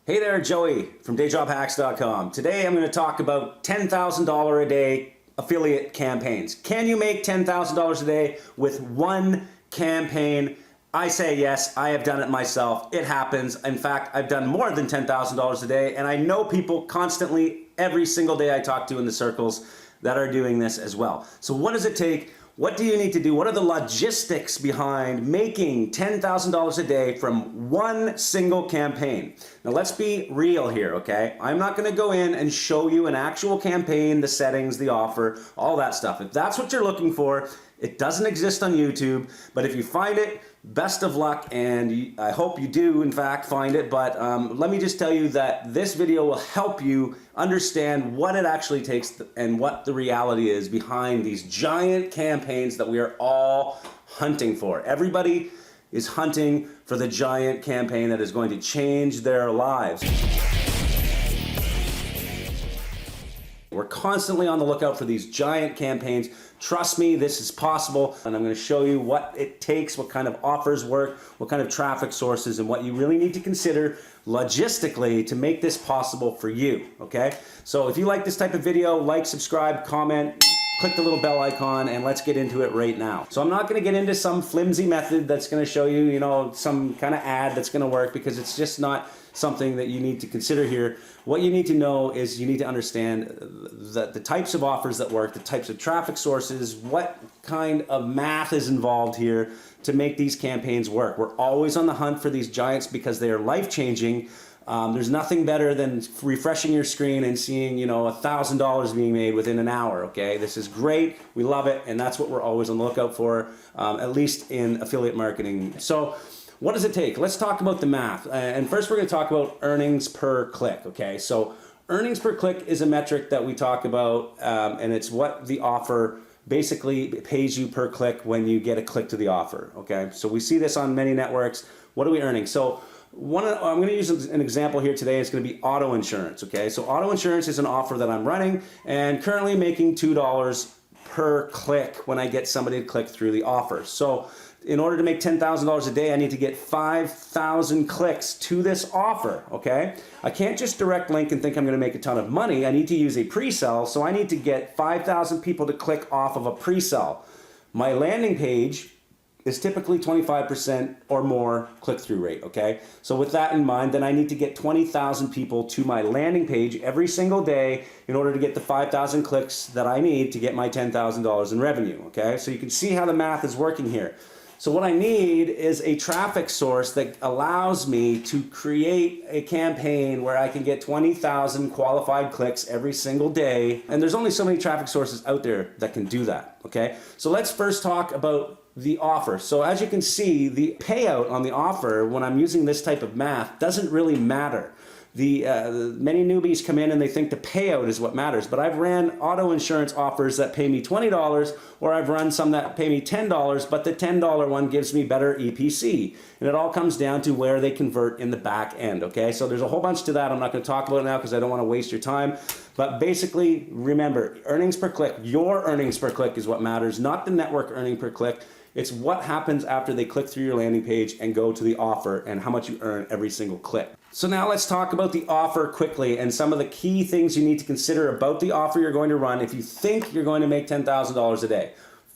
Hey there, Joey from DayJobHacks.com. Today I'm going to talk about $10,000 a day affiliate campaigns. Can you make $10,000 a day with one campaign? I say yes, I have done it myself. It happens. In fact, I've done more than $10,000 a day, and I know people constantly, every single day I talk to in the circles that are doing this as well. So what does it take? What do you need to do? What are the logistics behind making $10,000 a day from one single campaign? Now let's be real here, okay? I'm not gonna go in and show you an actual campaign, the settings, the offer, all that stuff. If that's what you're looking for, it doesn't exist on YouTube, but if you find it, best of luck, and I hope you do in fact find it, but let me just tell you that this video will help you understand what it actually takes and what the reality is behind these giant campaigns that we are all hunting for. Everybody is hunting for the giant campaign that is going to change their lives. We're constantly on the lookout for these giant campaigns. Trust me, this is possible, and I'm going to show you what it takes, what kind of offers work, what kind of traffic sources, and what you really need to consider logistically to make this possible for you, okay? So if you like this type of video, like, subscribe, comment, click the little bell icon, and let's get into it right now. So I'm not going to get into some flimsy method that's going to show you, some kind of ad that's going to work, because it's just not something that you need to consider here. What you need to know is you need to understand the types of offers that work, the types of traffic sources, what kind of math is involved here to make these campaigns work. We're always on the hunt for these giants because they are life-changing. There's nothing better than refreshing your screen and seeing, $1,000 being made within an hour, okay? This is great, we love it, and that's what we're always on the lookout for, at least in affiliate marketing. So what does it take? Let's talk about the math. And first we're going to talk about earnings per click, okay? So earnings per click is a metric that we talk about, and it's what the offer basically pays you per click when you get a click to the offer, okay? So we see this on many networks. What are we earning? So I'm going to use an example here today. It's going to be auto insurance, okay? So auto insurance is an offer that I'm running and currently making $2 per click when I get somebody to click through the offer. So in order to make $10,000 a day, I need to get 5,000 clicks to this offer, okay? I can't just direct link and think I'm gonna make a ton of money. I need to use a pre-sell, so I need to get 5,000 people to click off of a pre-sell. My landing page is typically 25% or more click-through rate, okay? So with that in mind, then I need to get 20,000 people to my landing page every single day in order to get the 5,000 clicks that I need to get my $10,000 in revenue, okay? So you can see how the math is working here. So what I need is a traffic source that allows me to create a campaign where I can get 20,000 qualified clicks every single day. And there's only so many traffic sources out there that can do that, okay? So let's first talk about the offer. So as you can see, the payout on the offer when I'm using this type of math doesn't really matter. Many newbies come in and they think the payout is what matters, but I've ran auto insurance offers that pay me $20, or I've run some that pay me $10, but the $10 one gives me better EPC. And it all comes down to where they convert in the back end, okay? So there's a whole bunch to that. I'm not gonna talk about it now because I don't wanna waste your time. But basically, remember, earnings per click, your earnings per click is what matters, not the network earning per click. It's what happens after they click through your landing page and go to the offer and how much you earn every single click. So now let's talk about the offer quickly and some of the key things you need to consider about the offer you're going to run if you think you're going to make $10,000 a day.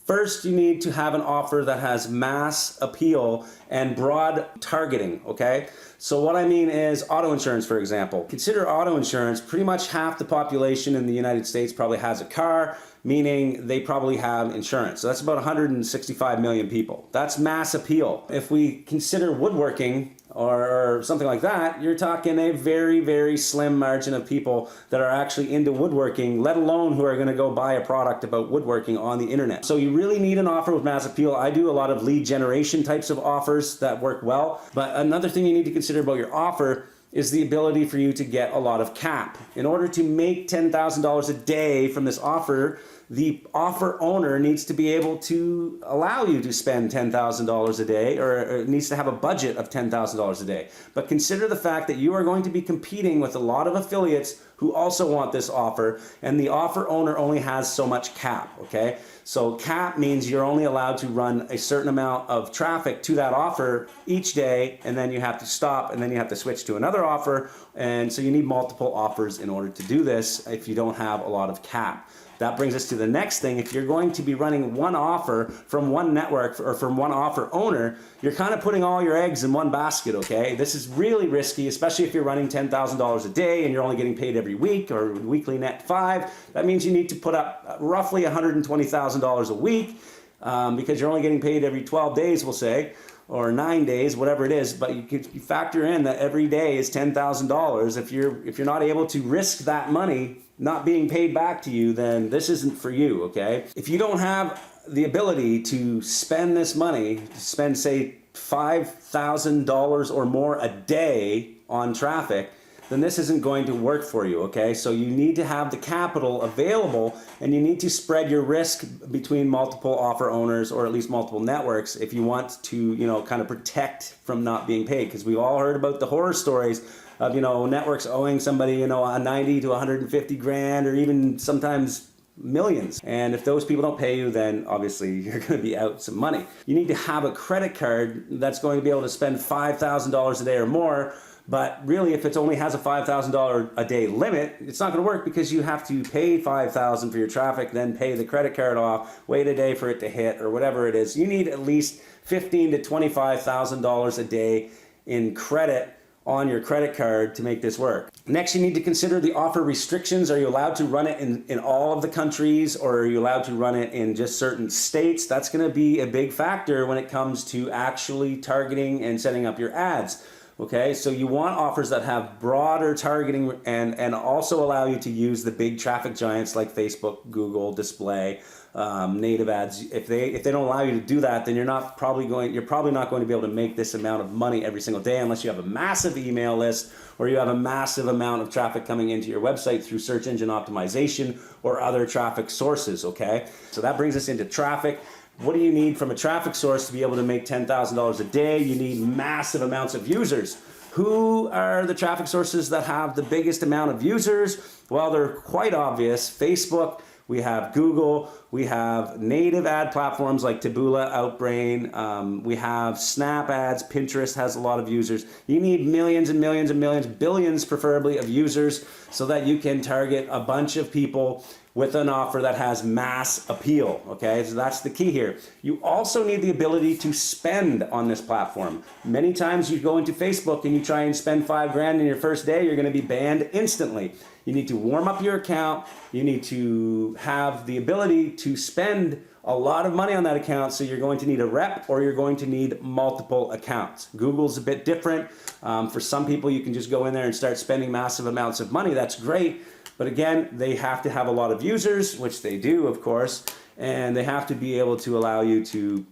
First, you need to have an offer that has mass appeal and broad targeting, okay? So what I mean is auto insurance, for example. Consider auto insurance, pretty much half the population in the United States probably has a car, meaning they probably have insurance. So that's about 165 million people. That's mass appeal. If we consider woodworking or something like that, you're talking a very, very slim margin of people that are actually into woodworking, let alone who are gonna go buy a product about woodworking on the internet. So you really need an offer with mass appeal. I do a lot of lead generation types of offers that work well, but another thing you need to consider about your offer is the ability for you to get a lot of cap. In order to make $10,000 a day from this offer, the offer owner needs to be able to allow you to spend $10,000 a day, or needs to have a budget of $10,000 a day. But consider the fact that you are going to be competing with a lot of affiliates who also want this offer, and the offer owner only has so much cap, okay? So cap means you're only allowed to run a certain amount of traffic to that offer each day, and then you have to stop, and then you have to switch to another offer, and so you need multiple offers in order to do this if you don't have a lot of cap. That brings us to the next thing. If you're going to be running one offer from one network or from one offer owner, you're kind of putting all your eggs in one basket, okay? This is really risky, especially if you're running $10,000 a day and you're only getting paid every week, or weekly net 5. That means you need to put up roughly $120,000 a week because you're only getting paid every 12 days, we'll say, or 9 days, whatever it is. But you factor in that every day is $10,000. If you're not able to risk that money not being paid back to you, then this isn't for you, okay? If you don't have the ability to spend this money, to spend say $5,000 or more a day on traffic, then this isn't going to work for you, okay? So you need to have the capital available, and you need to spread your risk between multiple offer owners, or at least multiple networks, if you want to, kind of protect from not being paid. Because we've all heard about the horror stories of, networks owing somebody, a 90 to 150 grand, or even sometimes millions. And if those people don't pay you, then obviously you're going to be out some money. You need to have a credit card that's going to be able to spend $5,000 a day or more. But really, if it only has a $5,000 a day limit, it's not going to work, because you have to pay $5,000 for your traffic, then pay the credit card off, wait a day for it to hit, or whatever it is. You need at least $15,000 to $25,000 a day in credit on your credit card to make this work. Next, you need to consider the offer restrictions. Are you allowed to run it in all of the countries, or are you allowed to run it in just certain states? That's going to be a big factor when it comes to actually targeting and setting up your ads. Okay, so you want offers that have broader targeting and also allow you to use the big traffic giants like Facebook, Google, display, native ads. If they don't allow you to do that, then you're probably not going to be able to make this amount of money every single day, unless you have a massive email list, or you have a massive amount of traffic coming into your website through search engine optimization or other traffic sources. Okay, so that brings us into traffic. What do you need from a traffic source to be able to make $10,000 a day? You need massive amounts of users. Who are the traffic sources that have the biggest amount of users? Well, they're quite obvious. Facebook, we have Google, we have native ad platforms like Taboola, Outbrain, we have Snap Ads, Pinterest has a lot of users. You need millions and millions and millions, billions preferably, of users so that you can target a bunch of people with an offer that has mass appeal, okay? So that's the key here. You also need the ability to spend on this platform. Many times you go into Facebook and you try and spend $5,000 in your first day, you're gonna be banned instantly. You need to warm up your account. You need to have the ability to spend a lot of money on that account, so you're going to need a rep, or you're going to need multiple accounts. Google's a bit different. For some people, you can just go in there and start spending massive amounts of money. That's great. But again, they have to have a lot of users, which they do, of course, and they have to be able to allow you to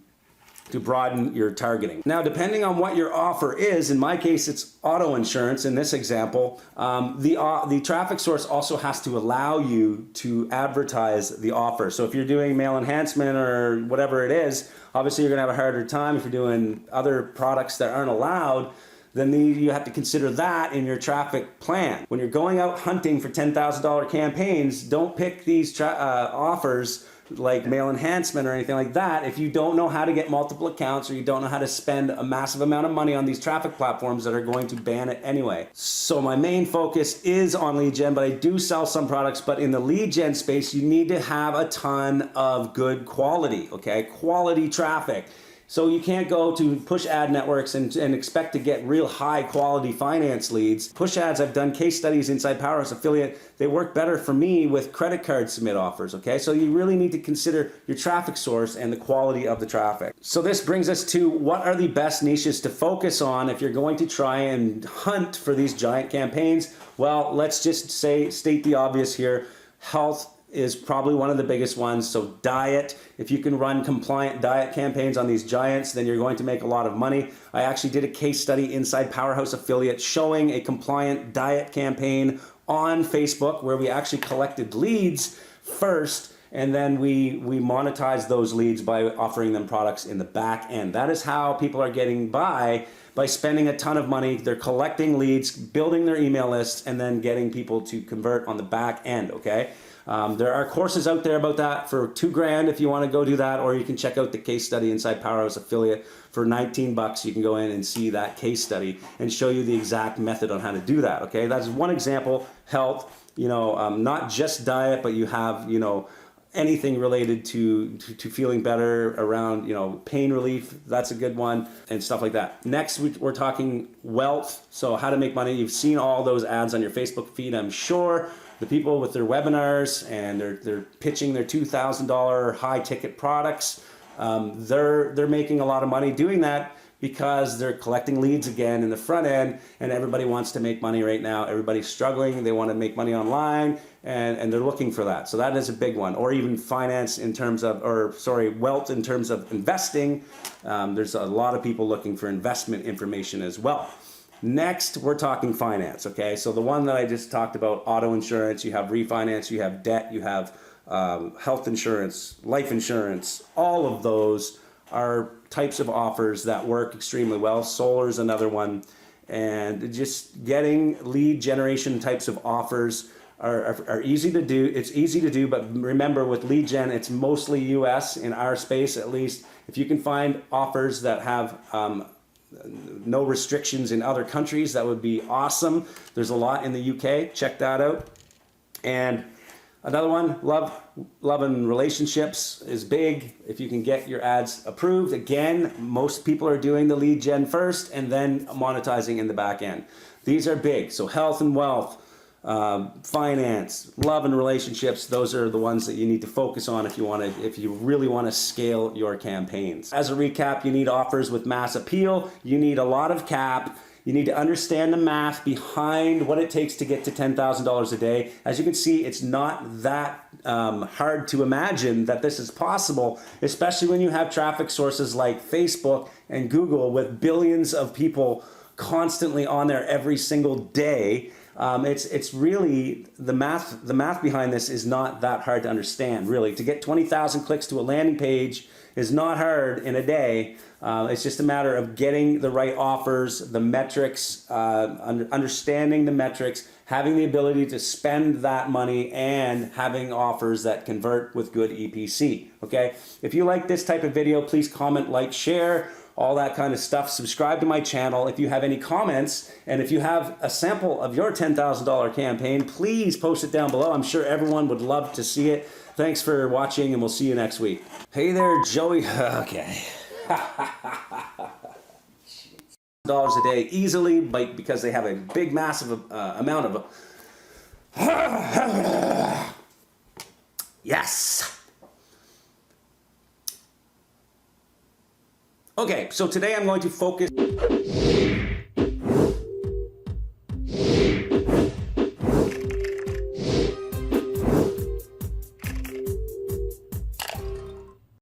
broaden your targeting. Now, depending on what your offer is, in my case, it's auto insurance in this example, the traffic source also has to allow you to advertise the offer. So if you're doing mail enhancement or whatever it is, obviously you're gonna have a harder time. If you're doing other products that aren't allowed, then you have to consider that in your traffic plan. When you're going out hunting for $10,000 campaigns, don't pick these offers like mail enhancement or anything like that if you don't know how to get multiple accounts, or you don't know how to spend a massive amount of money on these traffic platforms that are going to ban it anyway. So my main focus is on lead gen, but I do sell some products. But in the lead gen space, you need to have a ton of good quality, okay? Quality traffic. So you can't go to push ad networks and expect to get real high quality finance leads. Push ads, I've done case studies inside Powerhouse Affiliate. They work better for me with credit card submit offers, okay? So you really need to consider your traffic source and the quality of the traffic. So this brings us to what are the best niches to focus on if you're going to try and hunt for these giant campaigns. Well, let's just state the obvious here. Health is probably one of the biggest ones. So diet, if you can run compliant diet campaigns on these giants, then you're going to make a lot of money. I actually did a case study inside Powerhouse Affiliate showing a compliant diet campaign on Facebook where we actually collected leads first, and then we monetize those leads by offering them products in the back end. That is how people are getting by spending a ton of money. They're collecting leads, building their email lists, and then getting people to convert on the back end, okay? There are courses out there about that for $2,000 if you want to go do that, or you can check out the case study inside Powerhouse Affiliate for 19 bucks. You can go in and see that case study and show you the exact method on how to do that, okay? That's one example. Health, not just diet, but you have, anything related to feeling better around, pain relief. That's a good one, and stuff like that. Next, we're talking wealth. So how to make money. You've seen all those ads on your Facebook feed, I'm sure. The people with their webinars and they're pitching their $2,000 high ticket products. They're making a lot of money doing that because they're collecting leads again in the front end, and everybody wants to make money right now. Everybody's struggling. They want to make money online, and they're looking for that. So that is a big one. Or even finance in terms of, wealth in terms of investing. There's a lot of people looking for investment information as well. Next, we're talking finance, okay? So the one that I just talked about, auto insurance, you have refinance, you have debt, you have health insurance, life insurance. All of those are types of offers that work extremely well. Solar is another one. And just getting lead generation types of offers are easy to do. It's easy to do, but remember with lead gen, it's mostly US in our space at least. If you can find offers that have no restrictions in other countries, that would be awesome. There's a lot in the UK. Check that out. And another one, love and relationships is big. If you can get your ads approved, again, most people are doing the lead gen first and then monetizing in the back end. These are big. So health and wealth, finance, love and relationships, those are the ones that you need to focus on if you really want to scale your campaigns. As a recap, you need offers with mass appeal. You need a lot of cap. You need to understand the math behind what it takes to get to $10,000 a day. As you can see, it's not that hard to imagine that this is possible, especially when you have traffic sources like Facebook and Google with billions of people constantly on there every single day. It's really the math behind this is not that hard to understand, really. To get 20,000 clicks to a landing page is not hard in a day. It's just a matter of getting the right offers, the metrics, understanding the metrics, having the ability to spend that money, and having offers that convert with good EPC, okay? If you like this type of video, please comment, like, share, all that kind of stuff. Subscribe to my channel. If you have any comments, and if you have a sample of your $10,000 campaign, please post it down below. I'm sure everyone would love to see it. Thanks for watching, and we'll see you next week. Hey there, Joey. Okay. $10 a day easily, because they have a big, massive amount of. Yes. Okay, so today I'm going to focus.